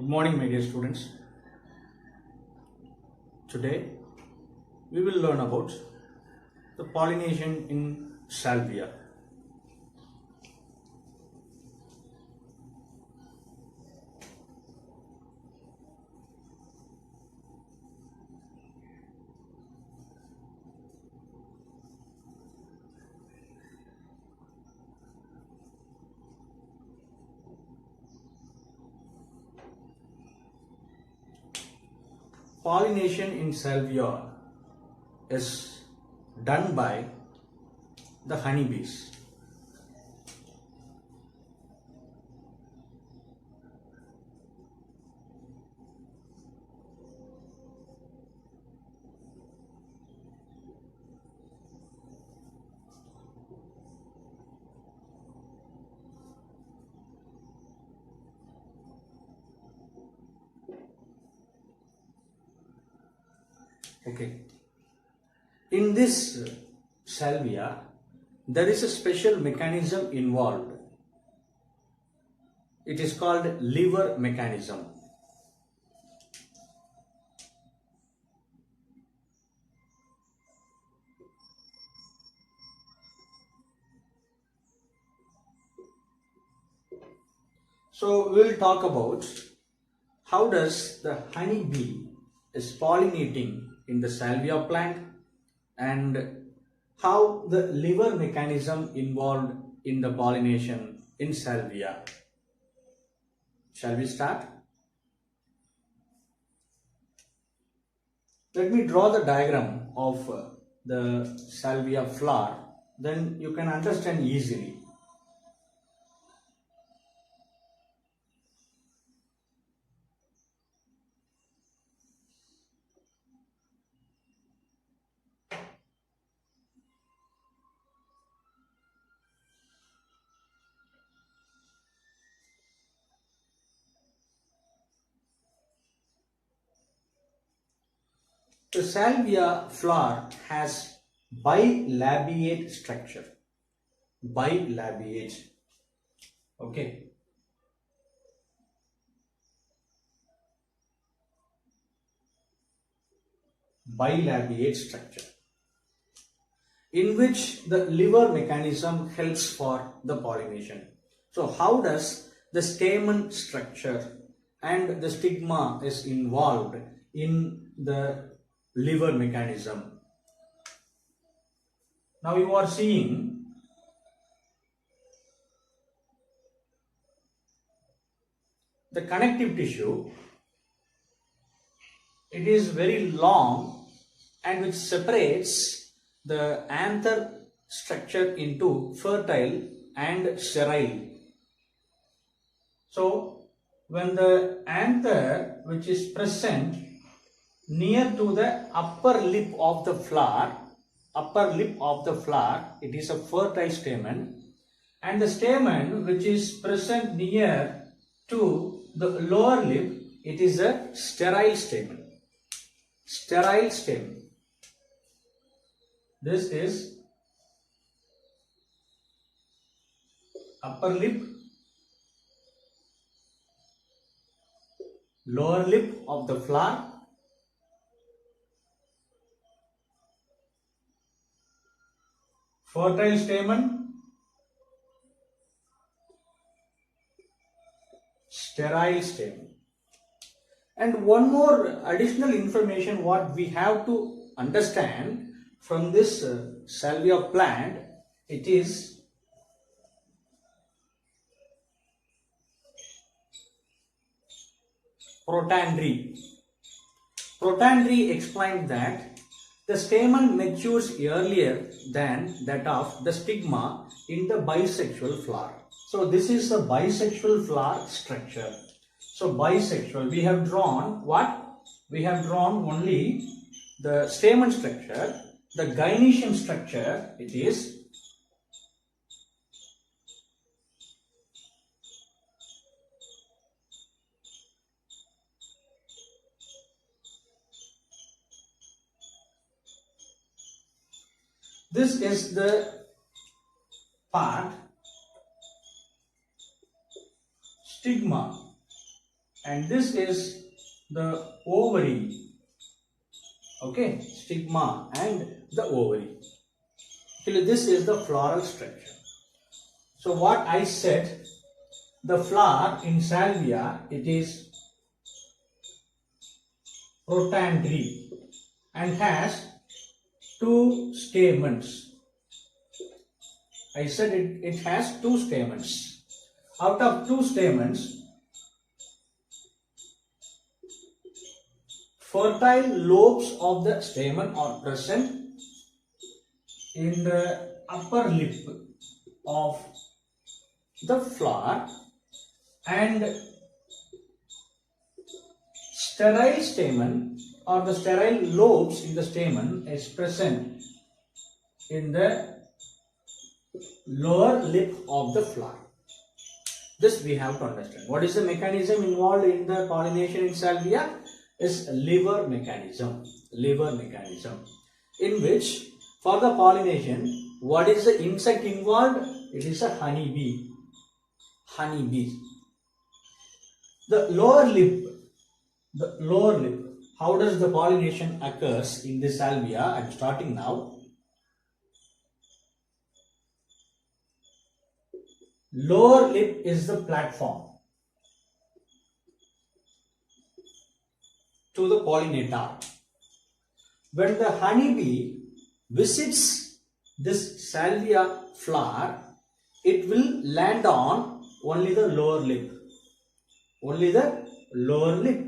Good morning, my dear students. Today we will learn about the pollination in Salvia. Pollination in Salvia is done by the honeybees. Okay. In this salvia, there is a special mechanism involved. It is called lever mechanism. So we will talk about how does the honeybee is pollinating in the salvia plant and how the lever mechanism involved in the pollination in salvia. Shall we start? Let me draw the diagram of the salvia flower, then you can understand easily. The salvia flower has bilabiate structure. Bilabiate. Okay. Bilabiate structure, in which the lever mechanism helps for the pollination. So how does the stamen structure and the stigma is involved in the lever mechanism? Now you are seeing the connective tissue. It is very long and which separates the anther structure into fertile and sterile. So when the anther which is present near to the upper lip of the flower, it is a fertile stamen, and the stamen which is present near to the lower lip, it is a sterile stamen. Sterile stamen. This is upper lip, lower lip of the flower, fertile stamen, sterile stamen. And one more additional information what we have to understand from this salvia plant, it is protandry. Protandry explained that the stamen matures earlier than that of the stigma in the bisexual flower. So this is a bisexual flower structure. So bisexual, we have drawn what? We have drawn only the stamen structure. The gynoecium structure, it is this is the part stigma. and this is the ovary. Okay, stigma and the ovary. Actually, this is the floral structure. So what I said, the flower in Salvia, it is protandry and has two stamens. I said it has two stamens. Out of two stamens, fertile lobes of the stamen are present in the upper lip of the flower, and sterile stamen or the sterile lobes in the stamen is present in the lower lip of the flower. This we have to understand. What is the mechanism involved in the pollination in Salvia? Is lever mechanism. Lever mechanism. In which, for the pollination, what is the insect involved? It is a honeybee. Honeybee. The lower lip. The lower lip. How does the pollination occurs in this Salvia? I am starting now. Lower lip is the platform to the pollinator. When the honeybee visits this Salvia flower, it will land on only the lower lip. Only the lower lip.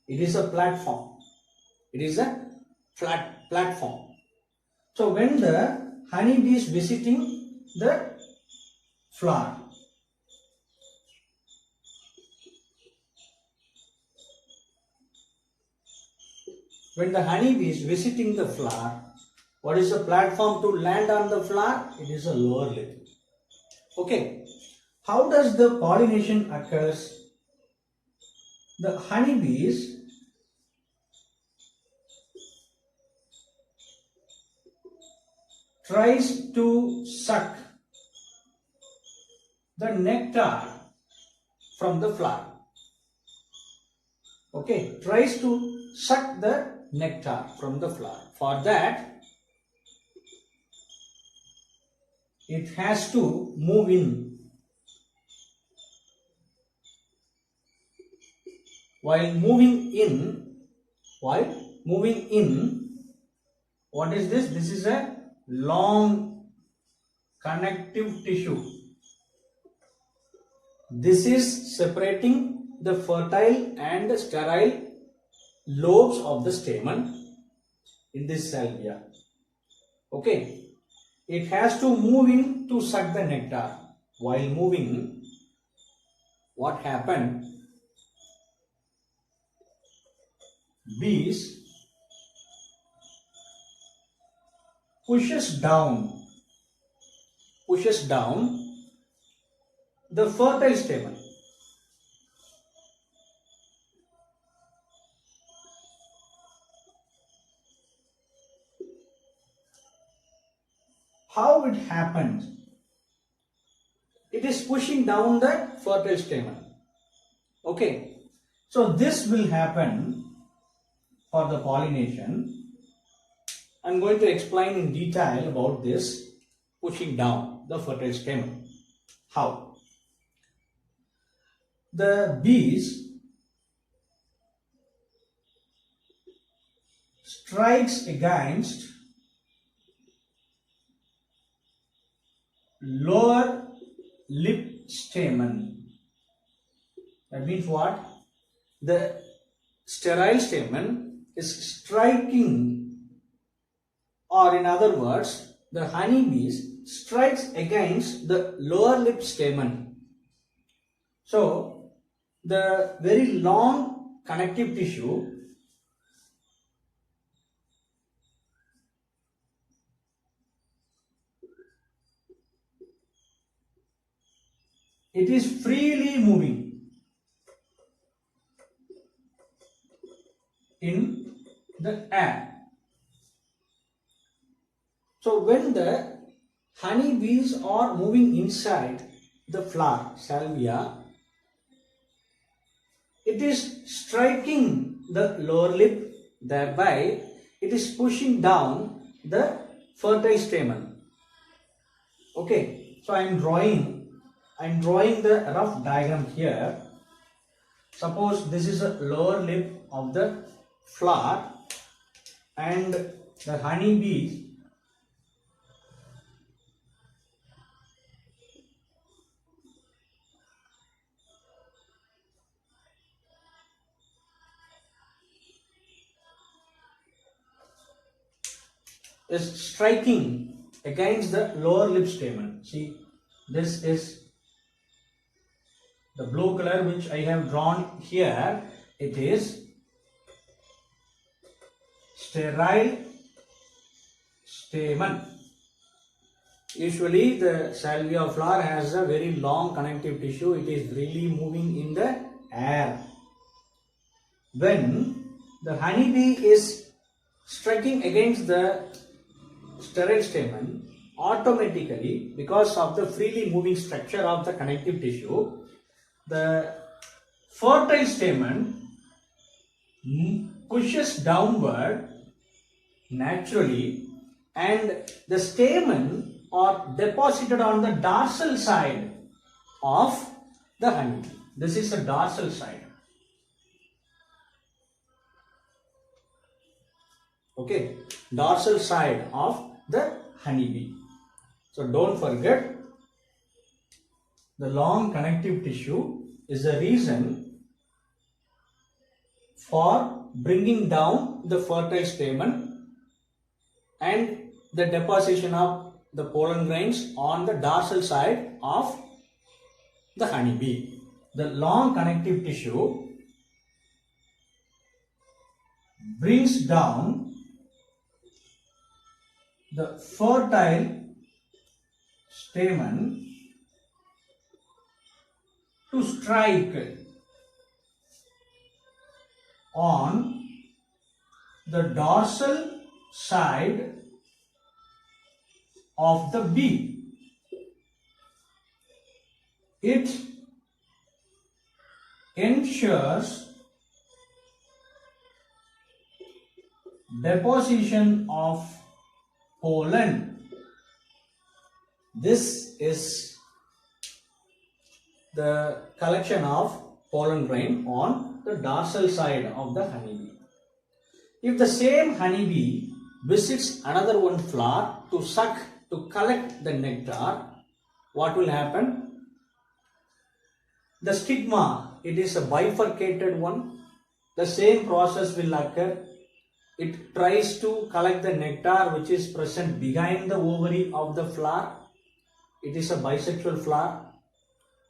It is a platform. It is a flat platform. So when the honeybee is visiting the flower, when the honeybee is visiting the flower, what is the platform to land on the flower? It is a lower lip. Okay. How does the pollination occurs? The honeybees tries to suck the nectar from the flower. Okay, tries to suck the nectar from the flower. For that, it has to move in. While moving in, what is this? This is a long connective tissue. This is separating the fertile and sterile lobes of the stamen in this Salvia. Okay. It has to move in to suck the nectar. While moving, what happened? Bees pushes down the fertile stamen. How it happens? It is pushing down the fertile stamen. Okay. So this will happen for the pollination. I am going to explain in detail about this pushing down the fertile stamen. How? The bees strikes against lower lip stamen. That means what? The sterile stamen is striking, or in other words, the honeybees strikes against the lower lip stamen. So the very long connective tissue it is freely moving in the air. So when the honeybees are moving inside the flower, Salvia, it is striking the lower lip, thereby it is pushing down the fertile stamen. Okay, so I am drawing the rough diagram here. Suppose this is a lower lip of the flower and the honeybee is striking against the lower lip stamen. See, this is the blue color which I have drawn here. It is sterile stamen. Usually the salvia flower has a very long connective tissue. It is really moving in the air. When the honeybee is striking against the sterile stamen, automatically, because of the freely moving structure of the connective tissue, the fertile stamen pushes downward naturally, and the stamen are deposited on the dorsal side of the honeybee. This is the dorsal side. Okay, dorsal side of the honeybee. So don't forget, the long connective tissue is the reason for bringing down the fertile stamen and the deposition of the pollen grains on the dorsal side of the honeybee. The long connective tissue brings down the fertile stamen to strike on the dorsal side of the bee. It ensures deposition of pollen. This is the collection of pollen grain on the dorsal side of the honeybee. If the same honeybee visits another one flower to collect the nectar, what will happen? The stigma, it is a bifurcated one. The same process will occur. It tries to collect the nectar which is present behind the ovary of the flower. It is a bisexual flower.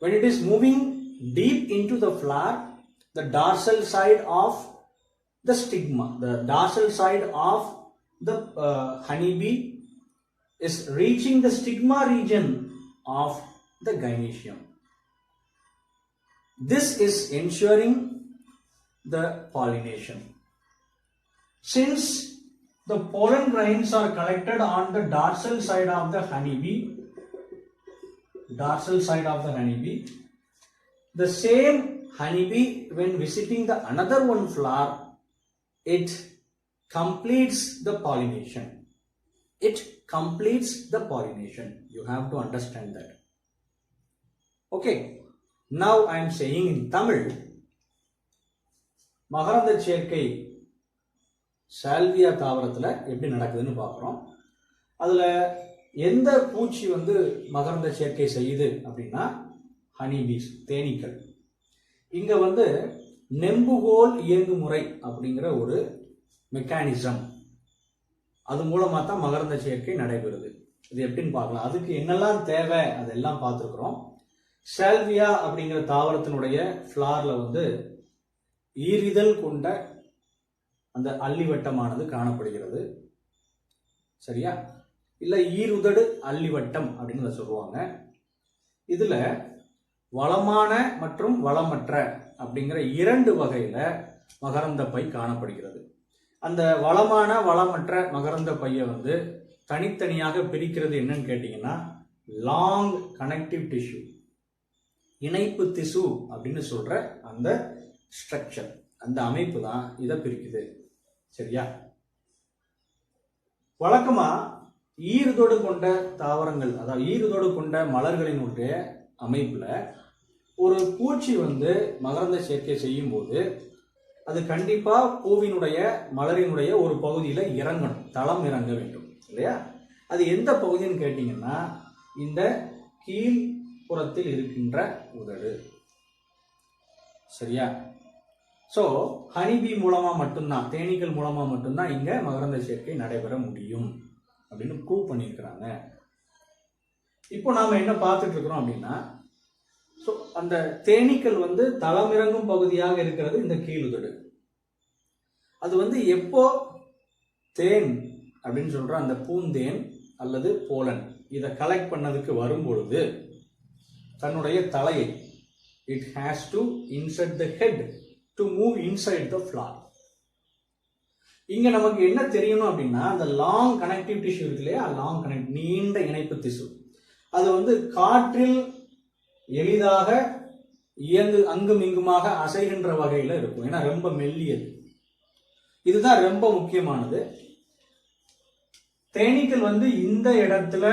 When it is moving deep into the flower, the dorsal side of the stigma, the dorsal side of the honeybee is reaching the stigma region of the gynoecium. This is ensuring the pollination. Since the pollen grains are collected on the dorsal side of the honeybee, the same honeybee, when visiting the another one flower, it completes the pollination. It completes the pollination. You have to understand that. Okay. Now I am saying in Tamil, மகரந்த சேர்க்கை salvia தாவரத்தில் எப்படி நடக்குதுன்னு பார்க்குறோம். அதில் எந்த பூச்சி மகரந்த சேர்க்கை செய்யுது அப்படின்னா ஹனிபீஸ், தேனீக்கள். இங்கே நெம்புகோல் இயங்குமுறை அப்படிங்கிற ஒரு மெக்கானிசம், அது மூலமாக தான் மகரந்த சேர்க்கை நடைபெறுது. இது எப்படின்னு பார்க்கலாம். அதுக்கு என்னெல்லாம் தேவை அதெல்லாம் பார்த்துருக்குறோம். சால்வியா அப்படிங்கிற தாவரத்தினுடைய ஃப்ளார்ல ஈரிதழ் கொண்ட அந்த அல்லிவட்டமானது காணப்படுகிறது. சரியா? இல்ல ஈருதடு அல்லிவட்டம் அப்படின்னு சொல்லுவாங்க. இதுல வளமான மற்றும் வளமற்ற அப்படிங்கிற இரண்டு வகையில மகரந்த பை காணப்படுகிறது. அந்த வளமான வளமற்ற மகரந்த பையை தனித்தனியாக பிரிக்கிறது என்னன்னு கேட்டீங்கன்னா லாங் கனெக்டிவ் டிஷ்யூ, இணைப்பு திசு அப்படின்னு சொல்ற அந்த ஸ்ட்ரக்சர், அந்த அமைப்பு தான் இதை பிரிக்குது. சரியா? வழக்கமா ஈறுதொடு கொண்ட தாவரங்கள், அதாவது ஈறுதொடு கொண்ட மலர்களினுடைய அமைப்புல ஒரு பூச்சி மகரந்த சேர்க்கை செய்யும் போது அது கண்டிப்பா பூவினுடைய மலரினுடைய ஒரு பகுதியில இறங்கணும், தளம் இறங்க வேண்டும் இல்லையா? அது எந்த பகுதின்னு கேட்டீங்கன்னா இந்த கீழ் புறத்தில் இருக்கின்ற உதடு. சரியா? ஸோ ஹனிபி மூலமா மட்டும்தான், தேனீக்கள் மூலமா மட்டும்தான் இங்க மகரந்த சேர்க்கை நடைபெற முடியும் அப்படின்னு ப்ரூவ் பண்ணியிருக்கிறாங்க. இப்போ நாம என்ன பார்த்துட்டு இருக்கிறோம் அப்படின்னா, ஸோ அந்த தேனீக்கள் தளமிறங்கும் பகுதியாக இருக்கிறது இந்த கீழுதடு. அது எப்போ தேன் அப்படின்னு சொல்ற அந்த பூந்தேன் அல்லது போலன் இதை கலெக்ட் பண்ணதுக்கு வரும் பொழுது தன்னுடைய தலையை it has to insert the head to move inside the flower. இங்க நமக்கு என்ன தெரியணும் அப்படின்னா, அந்த லாங் கனெக்டிவ் டிஷ்யூ இருக்கு இல்லையா, லாங் கனெக்ட் நீண்ட இணைப்பு திசு, அது காற்றில் எளிதாக இயங்கு அங்கும் இங்குமாக அசைகின்ற வகையில இருக்கும். ஏன்னா ரொம்ப மெல்லியது. இதுதான் ரொம்ப முக்கியமானது. தேனீக்கள் இந்த இடத்துல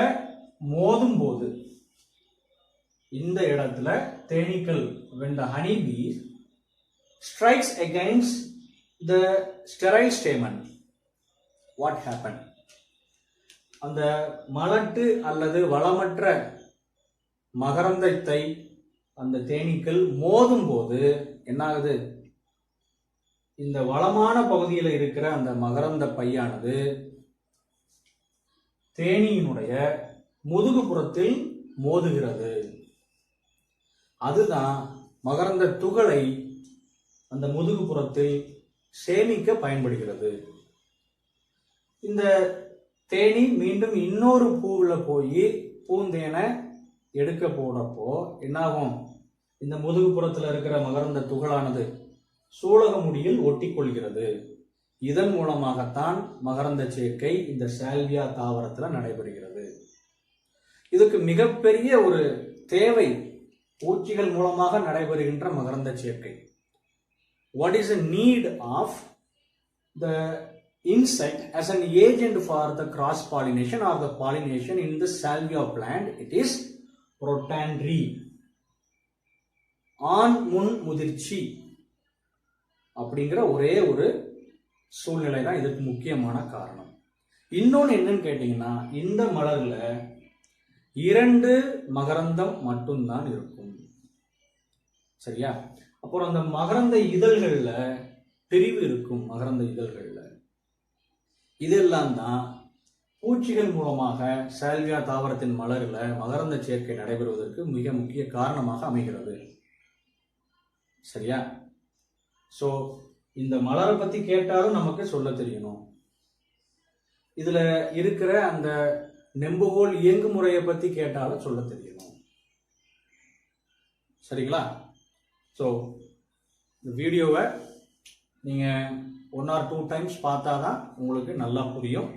மோதும் போது, இந்த இடத்துல தேனீக்கள் when the honeybee strikes against the sterile stamen, what happened? அந்த மலட்டு அல்லது வளமற்ற மகரந்தத்தை அந்த தேனீக்கள் மோதும் போது என்ன ஆகுது? இந்த வளமான பகுதியில் இருக்கிற அந்த மகரந்த பையானது தேனீயினுடைய முதுகுப்புறத்தில் மோதுகிறது. அதுதான் மகரந்த துகளை அந்த முதுகுப்புறத்தில் சேமிக்க பயன்படுகிறது. இந்த தேனி மீண்டும் இன்னொரு பூவில் போய் பூந்தேனை எடுக்க போனப்போ என்னாகும்? இந்த முதுகுப்புறத்தில் இருக்கிற மகரந்த துகளானது சூலக முடியில் ஒட்டி கொள்கிறது. இதன் மூலமாகத்தான் மகரந்த சேர்க்கை இந்த சால்வியா தாவரத்தில் நடைபெறுகிறது. இதுக்கு மிகப்பெரிய ஒரு தேவை பூச்சிகள் மூலமாக நடைபெறுகின்ற மகரந்த சேர்க்கை. What is the need of the insect as an agent for the cross pollination or the pollination in the salvia plant? It is protandry, ஆண் முன் முதிர்ச்சி அப்படிங்கிற ஒரே ஒரு சூழ்நிலை தான் இதற்கு முக்கியமான காரணம். இன்னொன்று என்னன்னு கேட்டீங்கன்னா, இந்த மலர்ல 2 மகரந்தம் மட்டும்தான் இருக்கும். சரியா? அப்புறம் அந்த மகரந்த இதழ்கள்ல பிரிவு இருக்கும். மகரந்த இதழ்கள்ல இதெல்லாம் தான் பூச்சிகள் மூலமாக சால்வியா தாவரத்தின் மலர்ல மகரந்த சேர்க்கை நடைபெறுவதற்கு மிக முக்கிய காரணமாக அமைகிறது. சரியா? ஸோ இந்த மலரை பத்தி கேட்டாலும் நமக்கு சொல்ல தெரியணும். இதுல இருக்கிற அந்த நெம்புகோல் இயங்கு முறையை பத்தி கேட்டாலும் சொல்ல தெரியணும். சரிங்களா? ஸோ இந்த வீடியோவை நீங்கள் 1 or 2 times பார்த்தா தான் உங்களுக்கு நல்லா புரியும்.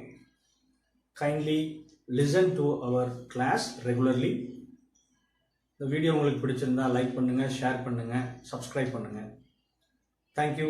Kindly listen to our class regularly. இந்த வீடியோ உங்களுக்கு பிடிச்சிருந்தா லைக் பண்ணுங்கள், ஷேர் பண்ணுங்கள், சப்ஸ்கிரைப் பண்ணுங்கள். தேங்க்யூ.